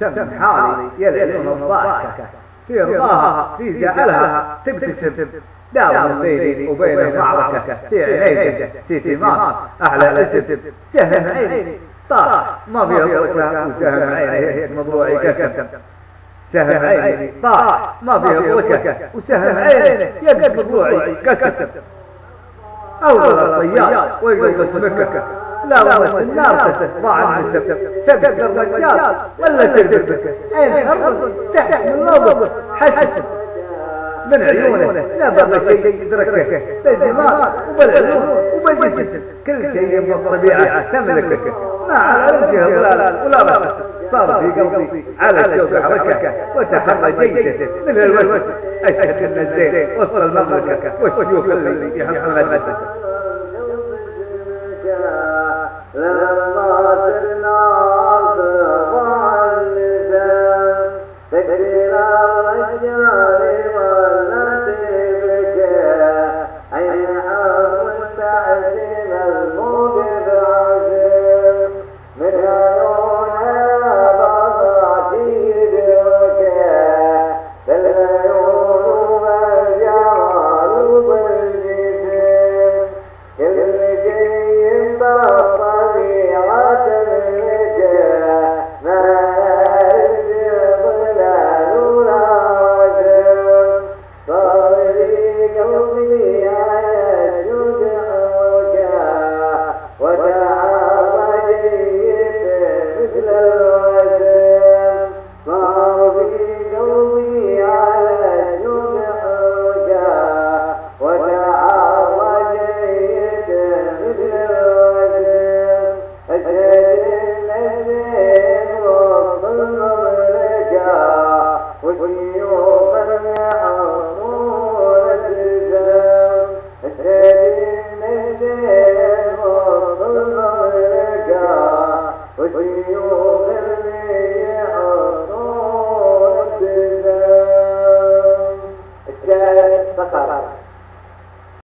سم حالي يا العيون الضاحكة في رضاها في جعلها تبتسم داوم بيني وبين معركة في عينيك سيتيمان أحلى اسم سهم عيني طاح ما بيضرك وسهم عيني مضروعي كسم سهم عيني طاح ما بيضرك وسهم عيني يقد مضروعي كسم أول الصياد ويقول اسمك لا ومت النار ضاع النسب تقدر الرجال ولا تقدرك عين حر تحت من نظر حسب من عيونه لا بقى شيء يدركك بالدماغ وبالعيون وبالجسم كل شيء من الطبيعة تملكك ما على وجه ظلال ولا بس صار في قلبي على الشوق حركة وتحرى جيدة من الوسط أشهد أن الزين وسط المملكة والشيوخ اللي يحطون النسب لما سرنا